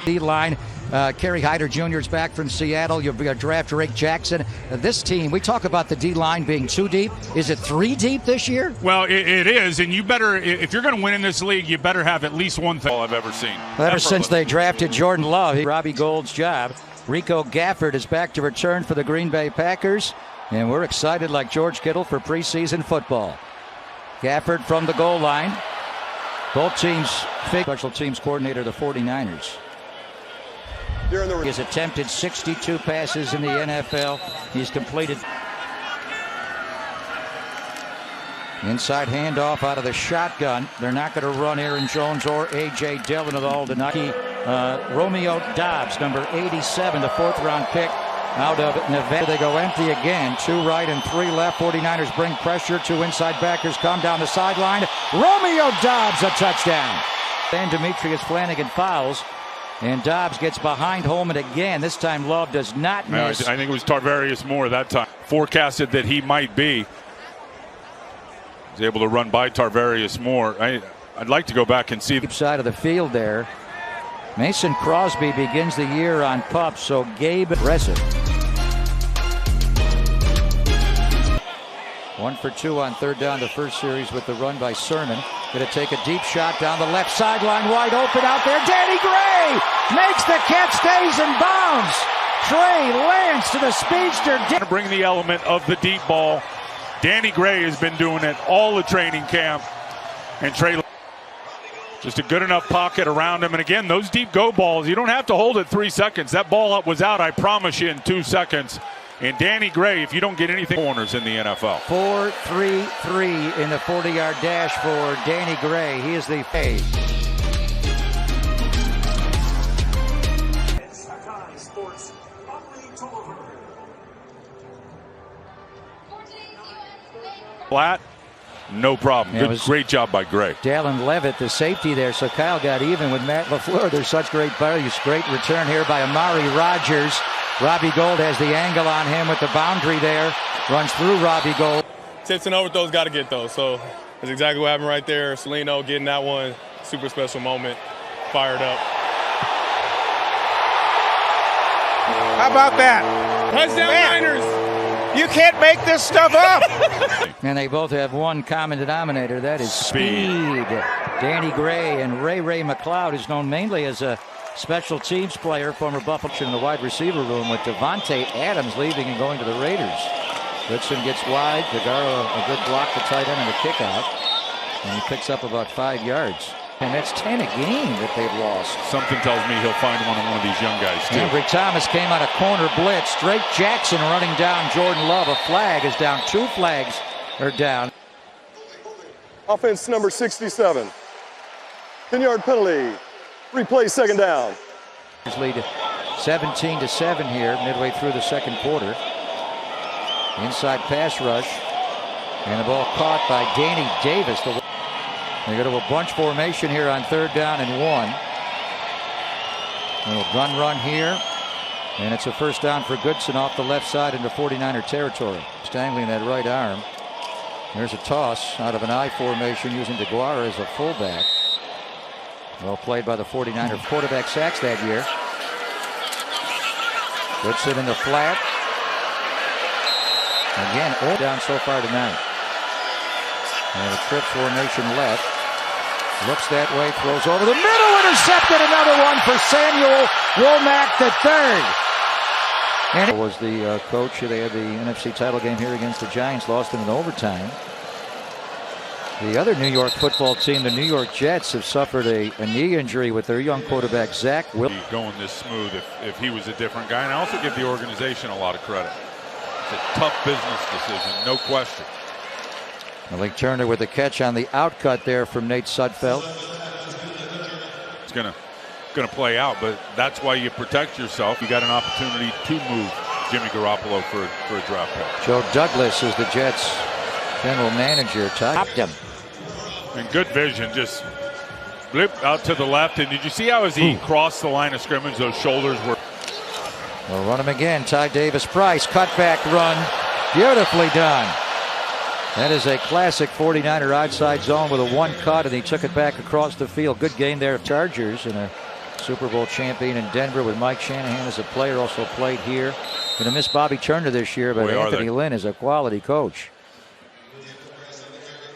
The line. Kerry Hyder Jr. is back from Seattle. You're going to draft Drake Jackson. This team, we talk about the D-line being too deep. Is it 3 deep this year? Well, it is, and you better, if you're going to win in this league, you better have at least one thing. All I've ever seen. Ever since they drafted Jordan Love, Robbie Gould's job. Rico Gafford is back to return for the Green Bay Packers, and we're excited like George Kittle for preseason football. Gafford from the goal line. Both teams, special teams coordinator, the 49ers. He has attempted 62 passes in the NFL. He's completed. Inside handoff out of the shotgun. They're not going to run Aaron Jones or A.J. Dillon at all tonight. Romeo Doubs, number 87, the 4th-round pick out of Nevada. They go empty again. 2 right and 3 left. 49ers bring pressure. 2 inside backers come down the sideline. Romeo Doubs, a touchdown. And Demetrius Flanagan fouls. And Doubs gets behind Holman again. This time Love does not miss. I think it was Tarvarius Moore that time. Forecasted that he might be. He's able to run by Tarvarius Moore. I'd like to go back and see. Deep side of the field there. Mason Crosby begins the year on pup, so Gabe aggressive. 1 for 2 on 3rd down the first series with the run by Sermon. Going to take a deep shot down the left sideline, wide open out there. Danny Gray makes the catch, stays in bounds. Trey Lance to the speedster. To bring the element of the deep ball. Danny Gray has been doing it all the training camp. And Trey, just a good enough pocket around him. And again, those deep go balls, you don't have to hold it 3 seconds. That ball was out, I promise you, in 2 seconds. And Danny Gray, if you don't get anything, corners in the NFL. 4.33 in the 40-yard dash for Danny Gray. He is the fade. Flat, no problem. Great job by Gray. Dallin Levitt, the safety there, so Kyle got even with Matt LaFleur. There's such great values. Great return here by Amari Rogers. Robbie Gould has the angle on him with the boundary there. Runs through Robbie Gould. Tips and overthrows, got to get those. So that's exactly what happened right there. Salino getting that one. Super special moment. Fired up. How about that? Touchdown Niners! You can't make this stuff up. And they both have one common denominator. That is speed. Danny Gray and Ray McLeod is known mainly as a special teams player, former Buffalo in the wide receiver room with Devontae Adams leaving and going to the Raiders. Goodson gets wide. Figaro a good block to tight end and a kick out. And he picks up about 5 yards. And that's 10 a game that they've lost. Something tells me he'll find one of these young guys, too. Henry Thomas came on a corner blitz. Drake Jackson running down Jordan Love. A flag is down. 2 flags are down. Offense number 67. 10-yard penalty. Replay, 2nd down. Lead 17-7 here, midway through the 2nd quarter. Inside pass rush. And the ball caught by Danny Davis. They go to a bunch formation here on 3rd down and 1. Little run here. And it's a 1st down for Goodson off the left side into 49er territory. Stangling that right arm. There's a toss out of an I formation using DeGuara as a fullback. Well played by the 49er quarterback sacks that year. Goodson in the flat. Again, all down so far tonight. And a trips formation left. Looks that way, throws over the middle, intercepted, another one for Samuel Womack III. And it was the coach. They had the NFC title game here against the Giants, lost in overtime. The other New York football team, the New York Jets, have suffered a knee injury with their young quarterback, Zach Wilson. Going this smooth if he was a different guy. And I also give the organization a lot of credit. It's a tough business decision, no question. Malik Turner with a catch on the outcut there from Nate Sudfeld. It's gonna play out, but that's why you protect yourself. You got an opportunity to move Jimmy Garoppolo for a draft pick. Joe Douglas is the Jets' general manager. Topped him. And good vision, just blip out to the left. And did you see how as he crossed the line of scrimmage, those shoulders were? We'll run him again. Ty Davis-Price, cutback run, beautifully done. That is a classic 49er outside zone with a 1 cut, and he took it back across the field. Good game there of Chargers, and a Super Bowl champion in Denver with Mike Shanahan as a player, also played here. Going to miss Bobby Turner this year, but Anthony Lynn is a quality coach.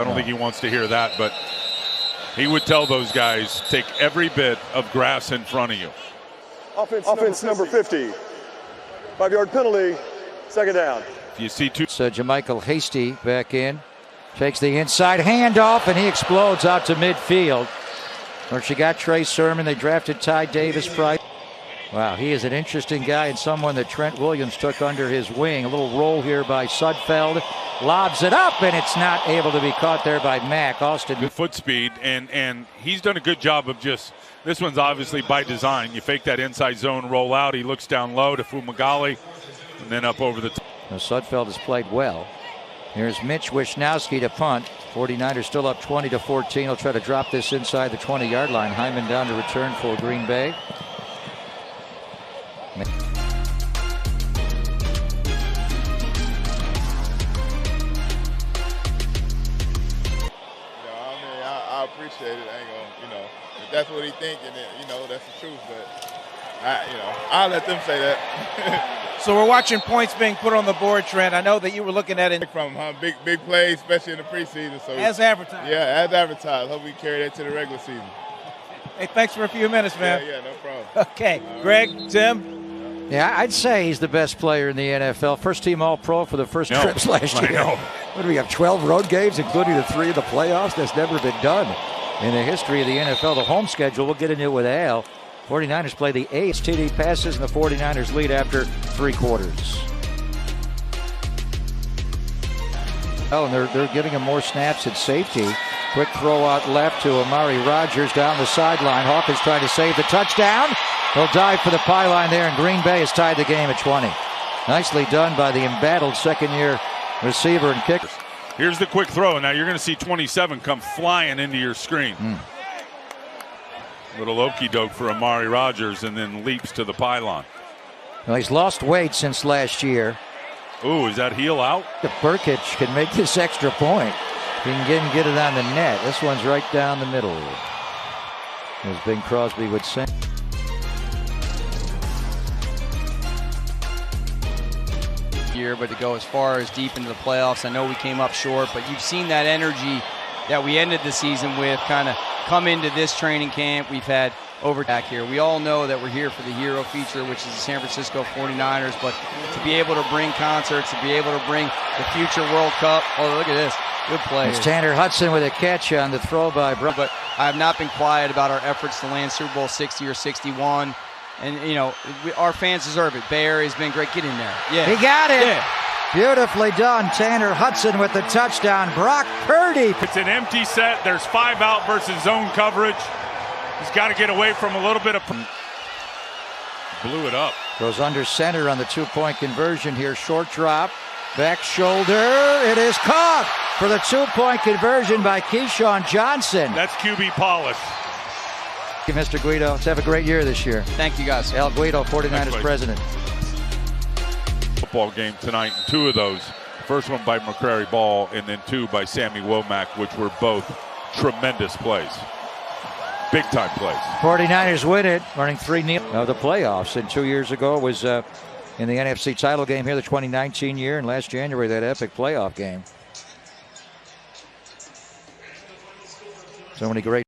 I don't think he wants to hear that, but he would tell those guys, take every bit of grass in front of you. Offense number 50. 5-yard penalty, second down. If you see two. So JaMychal Hasty back in. Takes the inside handoff, and he explodes out to midfield. Where she got Trey Sermon. They drafted Ty Davis Price. Wow, he is an interesting guy and someone that Trent Williams took under his wing. A little roll here by Sudfeld. Lobs it up, and it's not able to be caught there by Mack. Austin. Good foot speed, and he's done a good job of just, this one's obviously by design. You fake that inside zone roll out. He looks down low to Fumagalli, and then up over the top. Now Sudfeld has played well. Here's Mitch Wisnowski to punt. 49ers still up 20-14. He'll try to drop this inside the 20-yard line. Hyman down to return for Green Bay. I appreciate it. I ain't gonna, if that's what he think, and then, that's the truth. But I'll let them say that. So we're watching points being put on the board, Trent. I know that you were looking at it From big plays, especially in the preseason. So as advertised. Yeah, as advertised. Hope we carry that to the regular season. Hey, thanks for a few minutes, man. Yeah, no problem. Okay, Greg, Tim. Yeah, I'd say he's the best player in the NFL. First team All-Pro for the first trips last year. I know. What do we have, 12 road games, including the 3 in the playoffs? That's never been done in the history of the NFL. The home schedule, we'll get into it with Al. 49ers play the 8 TD passes, and the 49ers lead after 3 quarters. Oh, and they're giving him more snaps at safety. Quick throw out left to Amari Rodgers down the sideline. Hawkins trying to save the touchdown. He'll dive for the pylon there, and Green Bay has tied the game at 20. Nicely done by the embattled second-year receiver and kicker. Here's the quick throw. Now you're going to see 27 come flying into your screen. Little okey-doke for Amari Rodgers, and then leaps to the pylon. Well, he's lost weight since last year. Ooh, is that heel out? If Burkett can make this extra point, he can get it on the net. This one's right down the middle, as Bing Crosby would say. Year, but to go as far as deep into the playoffs, I know we came up short, but you've seen that energy that we ended the season with kind of come into this training camp. We've had back here. We all know that we're here for the hero feature, which is the San Francisco 49ers, but to be able to bring concerts, to be able to bring the future World Cup. Oh, look at this. Good play. It's Tanner Hudson with a catch on the throw by Brown. But I have not been quiet about our efforts to land Super Bowl 60 or 61. And, our fans deserve it. Bay Area's been great. Get in there. Yeah. He got it. Yeah. Beautifully done. Tanner Hudson with the touchdown. Brock Purdy. It's an empty set. There's 5 out versus zone coverage. He's got to get away from a little bit of... Blew it up. Goes under center on the 2-point conversion here. Short drop. Back shoulder. It is caught for the 2-point conversion by Keyshawn Johnson. That's QB polish. Thank you, Mr. Guido. Let's have a great year this year. Thank you, guys. Al Guido, 49ers president. Football game tonight, and 2 of those. First one by McCrary Ball, and then 2 by Sammy Womack, which were both tremendous plays. Big-time plays. 49ers win it, running 3-0 of the playoffs. And 2 years ago was in the NFC title game here, the 2019 year, and last January, that epic playoff game. So many great